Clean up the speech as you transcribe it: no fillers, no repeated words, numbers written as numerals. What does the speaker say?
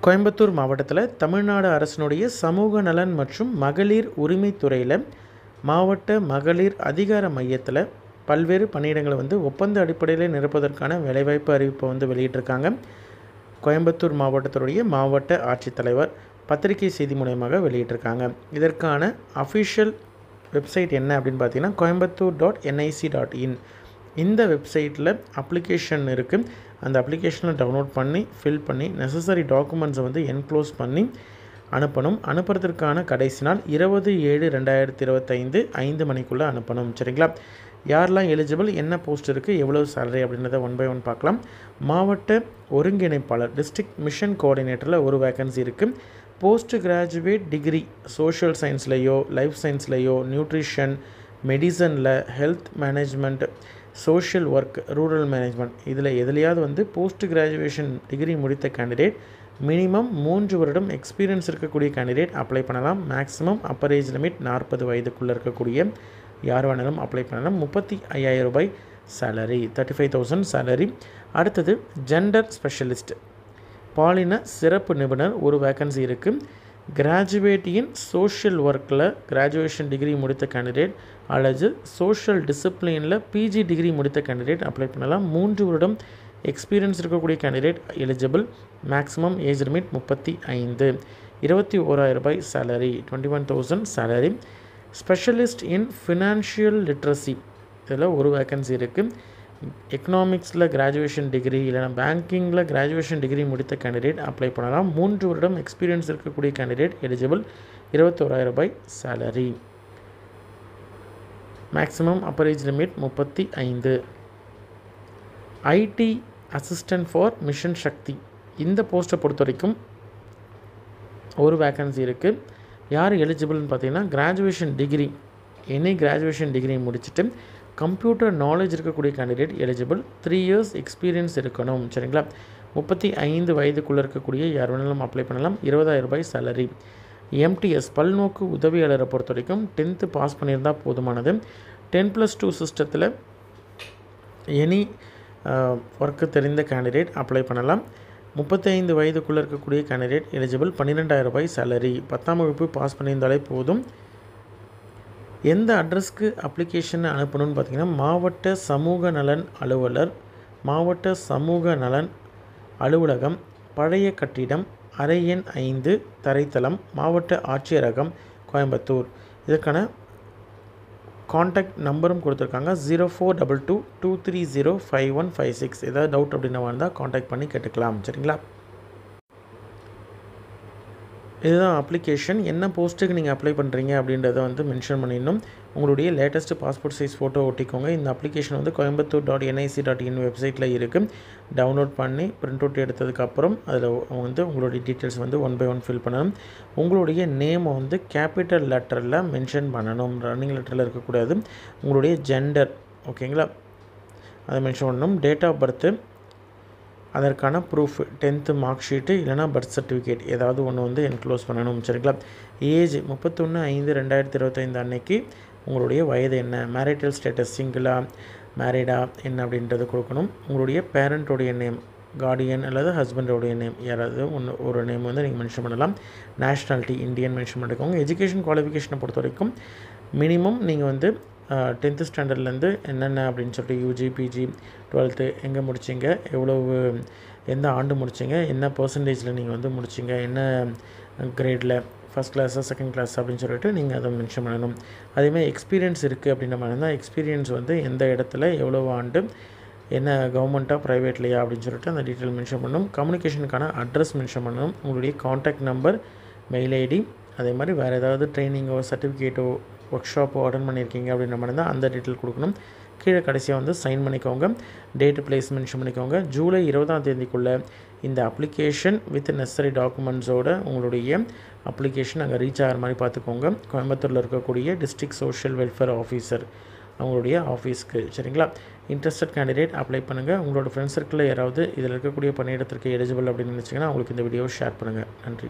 கோயம்புத்தூர் மாவட்டத்தில் தமிழ்நாடு அரசினுடைய சமூக நலன் மற்றும் மகளிர் உரிமைத்துறையில் மாவட்ட மகளிர் அதிகார மையத்தில் பல்வேறு பணியிடங்களை ஒப்பந்த அடிப்படையில் நிரப்புவதற்கான வேலைவாய்ப்பு அறிவிப்பை வெளியிட்டிருக்காங்க. கோயம்புத்தூர் மாவட்டத்துடைய மாவட்ட ஆட்சித்தலைவர் பத்திரிகை செய்தி மூலமாக வெளியிட்டிருக்காங்க. இதற்கான அஃபிஷியல் வெப்சைட் என்ன அப்படின்னு பார்த்தீங்கன்னா coimbatore.nic.in. இந்த வெப்சைட்டில் அப்ளிகேஷன் இருக்குது. அந்த அப்ளிகேஷனை டவுன்லோட் பண்ணி ஃபில் பண்ணி நெசசரி டாக்குமெண்ட்ஸை என்க்ளோஸ் பண்ணி அனுப்பணும். அனுப்புறதுக்கான கடைசி நாள் 20/7/2025 5 மணிக்குள்ளே அனுப்பணும். சரிங்களா? யாரெல்லாம் எலிஜிபிள், என்ன போஸ்ட் இருக்குது, எவ்வளோ சேலரி அப்படின்றத ஒன் பை ஒன் பார்க்கலாம். மாவட்ட ஒருங்கிணைப்பாளர் டிஸ்ட்ரிக்ட் மிஷன் கோஆர்டினேட்டரில் ஒரு வேக்கன்சி இருக்குது. போஸ்ட் கிராஜுவேட் டிகிரி சோஷியல் சயின்ஸ்லேயோ லைஃப் சயின்ஸ்லேயோ நியூட்ரிஷன் மெடிசனில் health management social work rural management இதில் எதுலையாவது போஸ்ட் கிராஜுவேஷன் டிகிரி முடித்த கேண்டிடேட் மினிமம் 3 வருடம் எக்ஸ்பீரியன்ஸ் இருக்கக்கூடிய கேண்டிடேட் அப்ளை பண்ணலாம். மேக்ஸிமம் அப்பர் ஏஜ் லிமிட் 40 வயதுக்குள்ளே இருக்கக்கூடிய யார் வேணாலும் அப்ளை பண்ணலாம். 35,000 ரூபாய் சேலரி, 35,000 சேலரி. அடுத்தது ஜெண்டர் ஸ்பெஷலிஸ்ட் பாலின சிறப்பு நிபுணர் ஒரு வேக்கன்சி இருக்குது. கிராஜுவேட் இன் சோஷியல் ஒர்க்கில் கிராஜுவேஷன் டிகிரி முடித்த கேண்டிடேட் அல்லது சோஷியல் டிசிப்ளினில் பிஜி டிகிரி முடித்த கேண்டிடேட் அப்ளை பண்ணலாம். 3 வருடம் எக்ஸ்பீரியன்ஸ் இருக்கக்கூடிய candidate eligible. Maximum age limit 35. 21,000 ரூபாய் salary, 21,000 salary. Specialist in financial literacy இதில் ஒரு வேக்கன்சி இருக்குது. எக்கனாமிக்ஸில் கிராஜுவேஷன் டிகிரி இல்லைனா பேங்கிங்கில் கிராஜுவேஷன் டிகிரி முடித்த கேண்டிடேட் அப்ளை பண்ணலாம். 3 வருடம் எக்ஸ்பீரியன்ஸ் இருக்கக்கூடிய கேண்டிடேட் எலிஜிபிள். 21,000 ரூபாய் salary. Maximum upper age limit 35. IT assistant for mission Shakti இந்த போஸ்ட்டை பொறுத்த வரைக்கும் ஒரு வேக்கன்சி இருக்குது. யார் எலிஜிபிள்னு பார்த்தீங்கன்னா graduation degree any graduation degree முடிச்சுட்டு கம்ப்யூட்டர் நாலேஜ் இருக்கக்கூடிய கேண்டிடேட் எலிஜிபிள். 3 இயர்ஸ் எக்ஸ்பீரியன்ஸ் இருக்கணும். சரிங்களா? 35 வயதுக்குள்ளே இருக்கக்கூடிய யார் வேணாலும் அப்ளை பண்ணலாம். 20,000 ரூபாய் சேலரி. எம்டிஎஸ் பல்நோக்கு உதவியாளரை பொறுத்த வரைக்கும் 10th பாஸ் பண்ணியிருந்தால் போதுமானது. 10+2 சிஸ்டத்தில் எனி ஒர்க்கு தெரிந்த கேண்டிடேட் அப்ளை பண்ணலாம். 35 வயதுக்குள்ளே இருக்கக்கூடிய கேண்டிடேட் எலிஜிபிள். 12,000 ரூபாய் சேலரி. 10ஆம் வகுப்பு பாஸ் பண்ணியிருந்தாலே போதும். எந்த அட்ரஸ்க்கு அப்ளிகேஷன் அனுப்பணும்னு பார்த்தீங்கன்னா மாவட்ட சமூக நலன் அலுவலர், மாவட்ட சமூக நலன் அலுவலகம், பழைய கட்டிடம், அறை எண் 5, தரைத்தளம், மாவட்ட ஆட்சியரகம், கோயம்புத்தூர். இதற்கான காண்டாக்ட் நம்பரும் கொடுத்துருக்காங்க. 0422230556. ஏதாவது டவுட் அப்படின்னா வந்தால் காண்டாக்ட் பண்ணி கேட்டுக்கலாம். சரிங்களா? இதுதான் அப்ளிகேஷன். என்ன போஸ்ட்டுக்கு நீங்கள் அப்ளை பண்ணுறீங்க அப்படின்றத மென்ஷன் பண்ணிடணும். உங்களுடைய லேட்டஸ்ட்டு பாஸ்போர்ட் சைஸ் ஃபோட்டோ ஒட்டிக்கோங்க. இந்த அப்ளிகேஷன் coimbatore.nic.in வெப்சைட்டில் இருக்குது. டவுன்லோட் பண்ணி பிரிண்ட் அவுட் எடுத்ததுக்கப்புறம் அதில் உங்களுடைய details one by one fill பண்ணணும். உங்களுடைய நேமை கேபிட்டல் லெட்டரில் மென்ஷன் பண்ணணும். ரன்னிங் லெட்டரில் இருக்கக்கூடாது. உங்களுடைய ஜெண்டர் ஓகேங்களா அதை மென்ஷன் பண்ணணும். டேட் ஆஃப் பர்த்து, அதற்கான ப்ரூஃப் 10th மார்க் ஷீட்டு இல்லைனா பர்த் சர்டிஃபிகேட் ஏதாவது ஒன்று என்க்ளோஸ் பண்ணணும். சரிங்களா? ஏஜ் 31/5/2025 அன்னைக்கு உங்களுடைய வயது என்ன, மேரிட்டல் ஸ்டேட்டஸ் சிங்கிளா மேரிடா என்ன அப்படின்றது கொடுக்கணும். உங்களுடைய பேரண்ட்டோடைய நேம், கார்டியன் அல்லது ஹஸ்பண்டோடைய நேம் யாராவது ஒரு நேம் நீங்கள் மென்ஷன் பண்ணலாம். நேஷ்னாலிட்டி இந்தியன் மென்ஷன் பண்ணிக்கோங்க. எஜுகேஷன் குவாலிஃபிகேஷனை பொறுத்த வரைக்கும் மினிமம் நீங்கள் 10th ஸ்டாண்டர்ட்லேருந்து என்னென்ன அப்படின்னு சொல்லிட்டு யூஜி பிஜி 12th எங்கே முடிச்சிங்க, எந்த ஆண்டு முடிச்சிங்க, என்ன பர்சன்டேஜில் நீங்கள் முடிச்சிங்க, என்ன கிரேடில் ஃபஸ்ட் கிளாஸா செகண்ட் கிளாஸ் அப்படின்னு சொல்லிட்டு நீங்கள் அதை மென்ஷன் பண்ணணும். அதேமாதிரி எக்ஸ்பீரியன்ஸ் இருக்குது அப்படின்ற மாதிரி தான் எக்ஸ்பீரியன்ஸ் எந்த இடத்துல எவ்வளோ ஆண்டு, என்ன கவர்மெண்ட்டாக ப்ரைவேட்லையா அப்படின்னு சொல்லிட்டு அந்த டீட்டெயில் மென்ஷன் பண்ணணும். கம்யூனிகேஷனுக்கான அட்ரஸ் மென்ஷன் பண்ணணும். உங்களுடைய காண்டாக்ட் நம்பர், மெயில் ஐடி, அதே மாதிரி வேறு ஏதாவது ட்ரைனிங்கோ சர்டிஃபிகேட்டோ ஒர்க் ஷாப்போ அட்டன் பண்ணியிருக்கீங்க அப்படின்ற மாதிரி தான் அந்த டீட்டெயில் கொடுக்கணும். கீழே கடைசியாக சைன் பண்ணிக்கோங்க. டேட்டு பிளேஸ் மென்ஷன் பண்ணிக்கோங்க. ஜூலை 20ஆம் தேதிக்குள்ளே இந்த அப்ளிகேஷன் வித் நெசசரி டாக்குமெண்ட்ஸோட உங்களுடைய அப்ளிகேஷன் அங்கே ரீச் ஆகிற மாதிரி பார்த்துக்கோங்க. கோயம்புத்தூரில் இருக்கக்கூடிய டிஸ்ட்ரிக்ட் சோஷியல் வெல்ஃபேர் ஆஃபீஸர் அவங்களுடைய ஆஃபீஸ்க்கு. சரிங்களா? இன்ட்ரெஸ்டட் கேண்டிடேட் அப்ளை பண்ணுங்கள். உங்களோட ஃப்ரெண்ட்ஸ் சர்க்கிளில் யாராவது இதில் இருக்கக்கூடிய பணியிடத்திற்கு எலிஜிபிள் அப்படின்னு நினச்சிங்கன்னா அவங்களுக்கு இந்த வீடியோவை ஷேர் பண்ணுங்கள். நன்றி.